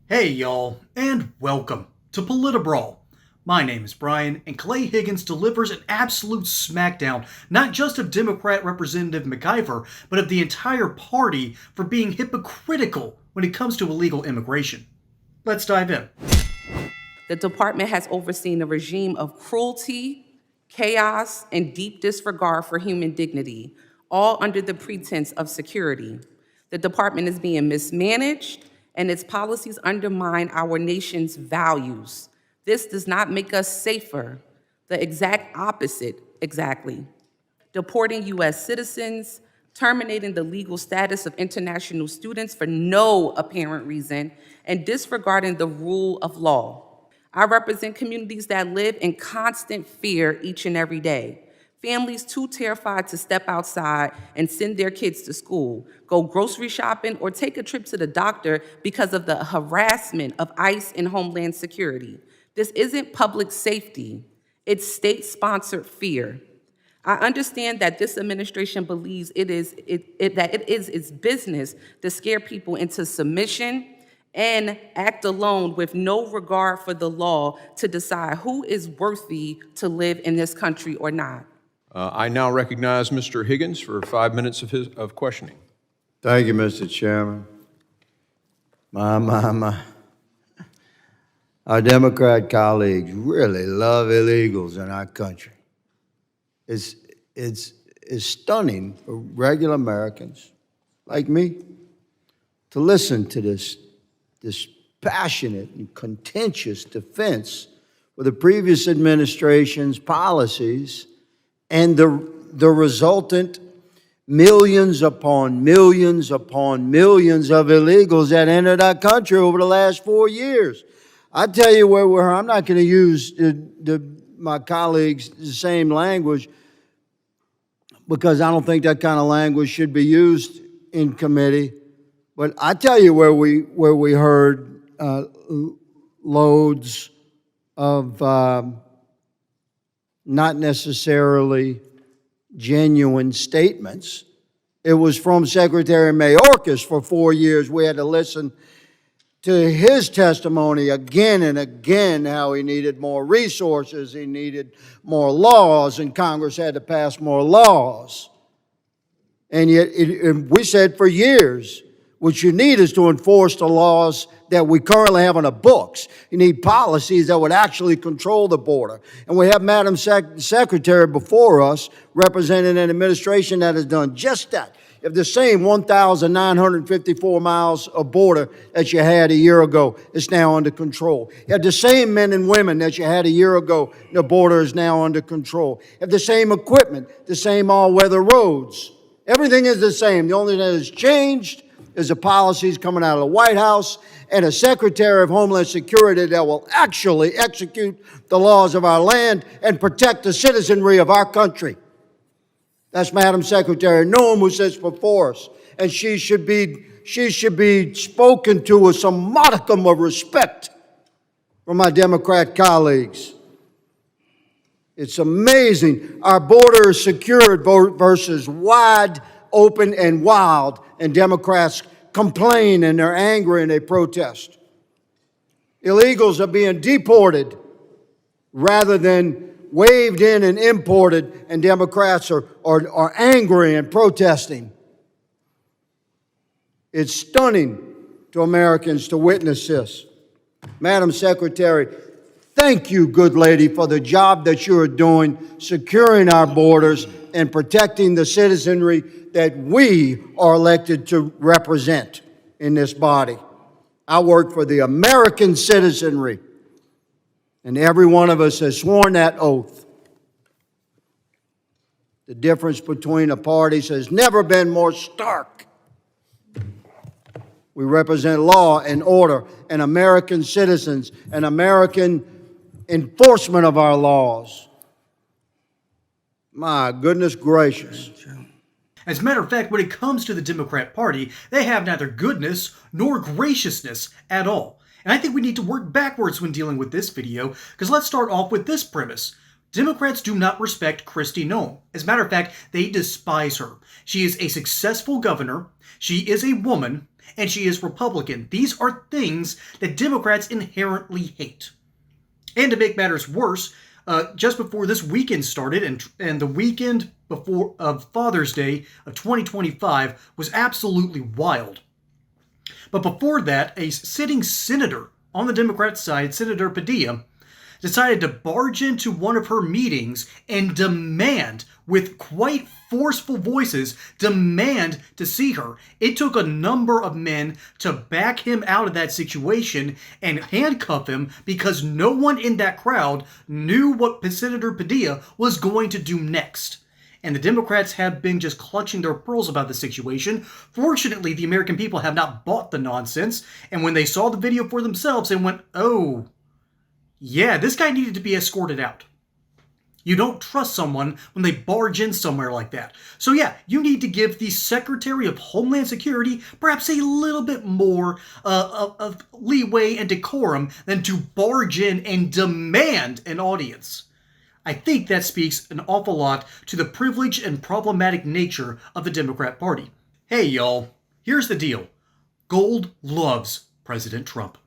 Hey y'all, and welcome to Politibrawl. My name is Brian, and Clay Higgins delivers an absolute smackdown, not just of Democrat Representative McIver, but of the entire party for being hypocritical when it comes to illegal immigration. Let's dive in. The department has overseen a regime of cruelty, chaos, and deep disregard for human dignity, all under the pretense of security. The department is being mismanaged, and its policies undermine our nation's values. This does not make us safer, the exact opposite, exactly. Deporting US citizens, terminating the legal status of international students for no apparent reason, and disregarding the rule of law. I represent communities that live in constant fear each and every day. Families too terrified to step outside and send their kids to school, go grocery shopping, or take a trip to the doctor because of the harassment of ICE and Homeland Security. This isn't public safety, it's state-sponsored fear. I understand that this administration believes that it is its business to scare people into submission and act alone with no regard for the law to decide who is worthy to live in this country or not. I now recognize Mr. Higgins for 5 minutes of questioning. Thank you, Mr. Chairman. My. Our Democrat colleagues really love illegals in our country. It's stunning for regular Americans like me to listen to this passionate and contentious defense for the previous administration's policies and the resultant millions upon millions upon millions of illegals that entered our country over the last 4 years. I tell you where we're, I'm not going to use my colleagues the same language because I don't think that kind of language should be used in committee. But I tell you where we heard loads of not necessarily genuine statements. It was from Secretary Mayorkas for 4 years. We had to listen to his testimony again and again, how he needed more resources, he needed more laws, and Congress had to pass more laws. And yet, we said for years, what you need is to enforce the laws that we currently have on the books. You need policies that would actually control the border. And we have Madam Secretary before us representing an administration that has done just that. If the same 1,954 miles of border that you had a year ago is now under control. If the same men and women that you had a year ago, the border is now under control. If the same equipment, the same all-weather roads, everything is the same. The only thing that has changed is the policies coming out of the White House and a Secretary of Homeland Security that will actually execute the laws of our land and protect the citizenry of our country. That's Madam Secretary Noem, who sits before us, and she should be spoken to with some modicum of respect from my Democrat colleagues. It's amazing. Our border is secured versus wide open and wild, and Democrats complain and they're angry and they protest. Illegals are being deported rather than waved in and imported, and Democrats are angry and protesting. It's stunning to Americans to witness this. Madam Secretary, thank you, good lady, for the job that you are doing, securing our borders and protecting the citizenry that we are elected to represent in this body. I work for the American citizenry, and every one of us has sworn that oath. The difference between the parties has never been more stark. We represent law and order and American citizens and American enforcement of our laws. My goodness gracious. As a matter of fact, when it comes to the Democrat Party, they have neither goodness nor graciousness at all. And I think we need to work backwards when dealing with this video, because let's start off with this premise. Democrats do not respect Kristi Noem. As a matter of fact, they despise her. She is a successful governor, she is a woman, and she is Republican. These are things that Democrats inherently hate. And to make matters worse, just before this weekend started, and the weekend before of Father's Day of 2025 was absolutely wild. But before that, a sitting senator on the Democrat side, Senator Padilla, decided to barge into one of her meetings and demand, with quite forceful voices, demand to see her. It took a number of men to back him out of that situation and handcuff him because no one in that crowd knew what Senator Padilla was going to do next. And the Democrats have been just clutching their pearls about the situation. Fortunately, the American people have not bought the nonsense, and when they saw the video for themselves, they went, oh, yeah, this guy needed to be escorted out. You don't trust someone when they barge in somewhere like that. So yeah, you need to give the Secretary of Homeland Security perhaps a little bit more of leeway and decorum than to barge in and demand an audience. I think that speaks an awful lot to the privileged and problematic nature of the Democrat Party. Hey y'all, here's the deal. Gold loves President Trump.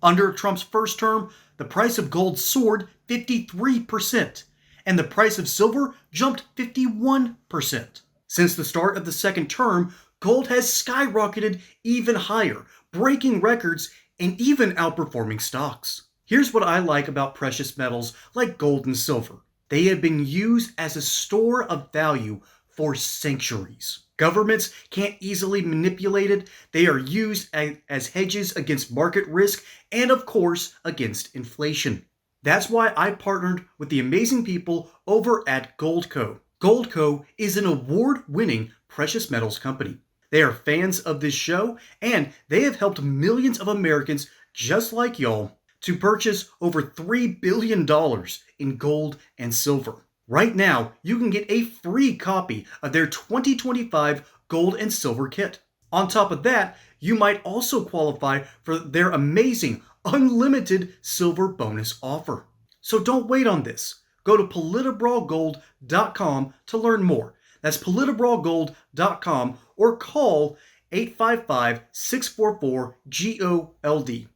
Under Trump's first term, the price of gold soared 53%, and the price of silver jumped 51%. Since the start of the second term, gold has skyrocketed even higher, breaking records and even outperforming stocks. Here's what I like about precious metals like gold and silver. They have been used as a store of value for centuries. Governments can't easily manipulate it. They are used as hedges against market risk and, of course, against inflation. That's why I partnered with the amazing people over at Goldco. Goldco is an award-winning precious metals company. They are fans of this show, and they have helped millions of Americans just like y'all to purchase over $3 billion in gold and silver. Right now, you can get a free copy of their 2025 gold and silver kit. On top of that, you might also qualify for their amazing unlimited silver bonus offer. So don't wait on this. Go to politibrawlgold.com to learn more. That's politibrawlgold.com or call 855-644-GOLD.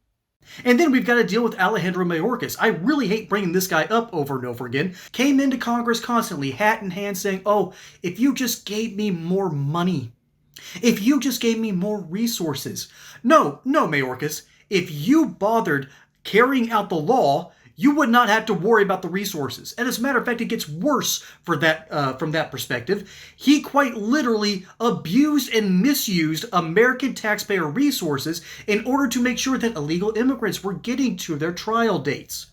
And then we've got to deal with Alejandro Mayorkas. I really hate bringing this guy up over and over again. Came into Congress constantly, hat in hand, saying, oh, if you just gave me more money. If you just gave me more resources. No, Mayorkas. If you bothered carrying out the law, you would not have to worry about the resources. And as a matter of fact, it gets worse for that from that perspective. He quite literally abused and misused American taxpayer resources in order to make sure that illegal immigrants were getting to their trial dates.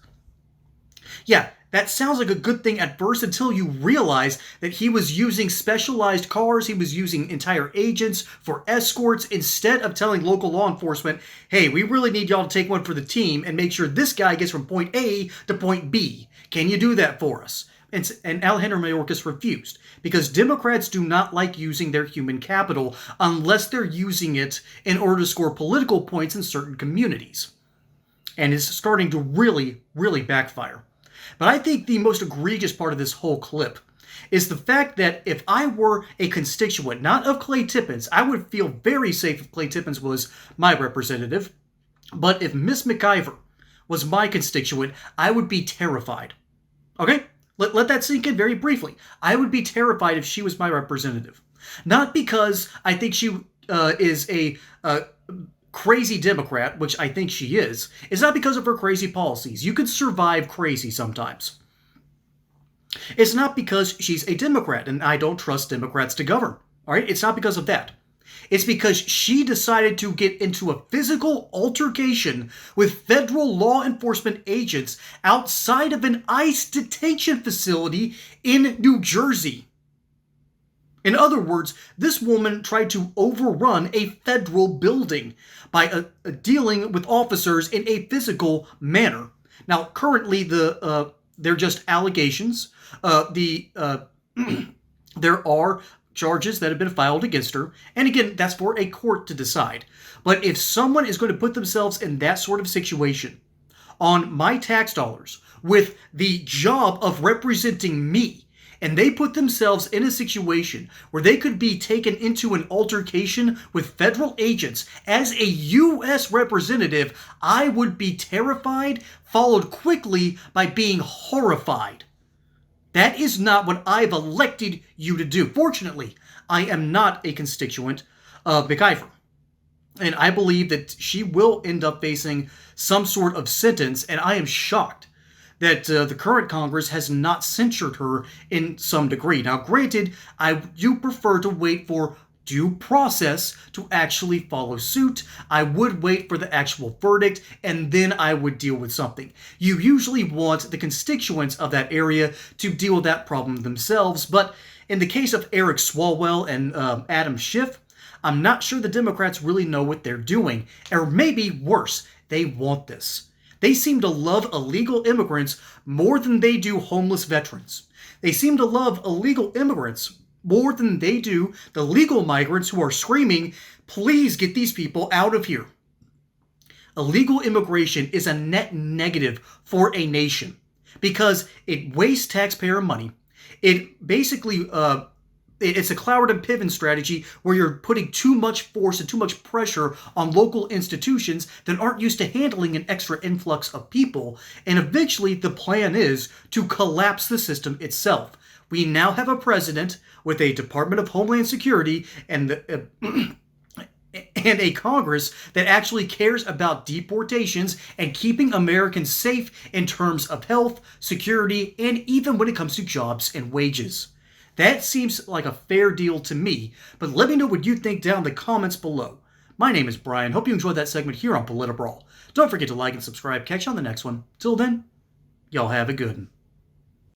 Yeah, that sounds like a good thing at first until you realize that he was using specialized cars, he was using entire agents for escorts instead of telling local law enforcement, hey, we really need y'all to take one for the team and make sure this guy gets from point A to point B. Can you do that for us? And Alejandro Mayorkas refused because Democrats do not like using their human capital unless they're using it in order to score political points in certain communities. And it's starting to really, really backfire. But I think the most egregious part of this whole clip is the fact that if I were a constituent, not of Clay Tippins, I would feel very safe if Clay Tippins was my representative. But if Miss McIver was my constituent, I would be terrified. Okay? Let that sink in very briefly. I would be terrified if she was my representative. Not because I think she is a crazy Democrat, which I think she is. It's not because of her crazy policies. You could survive crazy sometimes. It's not because she's a Democrat and I don't trust Democrats to govern. All right? It's not because of that. It's because she decided to get into a physical altercation with federal law enforcement agents outside of an ICE detention facility in New Jersey. In other words, this woman tried to overrun a federal building by dealing with officers in a physical manner. Now, currently, they're just allegations. There are charges that have been filed against her. And again, that's for a court to decide. But if someone is going to put themselves in that sort of situation on my tax dollars with the job of representing me and they put themselves in a situation where they could be taken into an altercation with federal agents as a U.S. representative, I would be terrified, followed quickly by being horrified. That is not what I've elected you to do. Fortunately, I am not a constituent of McIver. And I believe that she will end up facing some sort of sentence, and I am shocked that the current Congress has not censured her in some degree. Now, granted, I do prefer to wait for due process to actually follow suit. I would wait for the actual verdict, and then I would deal with something. You usually want the constituents of that area to deal with that problem themselves, but in the case of Eric Swalwell and Adam Schiff, I'm not sure the Democrats really know what they're doing, or maybe worse, they want this. They seem to love illegal immigrants more than they do homeless veterans. They seem to love illegal immigrants more than they do the legal migrants who are screaming, please get these people out of here. Illegal immigration is a net negative for a nation because it wastes taxpayer money. It basically it's a Cloward and Piven strategy where you're putting too much force and too much pressure on local institutions that aren't used to handling an extra influx of people. And eventually the plan is to collapse the system itself. We now have a president with a Department of Homeland Security and and a Congress that actually cares about deportations and keeping Americans safe in terms of health, security, and even when it comes to jobs and wages. That seems like a fair deal to me, but let me know what you think down in the comments below. My name is Brian. Hope you enjoyed that segment here on Politibrawl. Don't forget to like and subscribe. Catch you on the next one. Till then, y'all have a good one.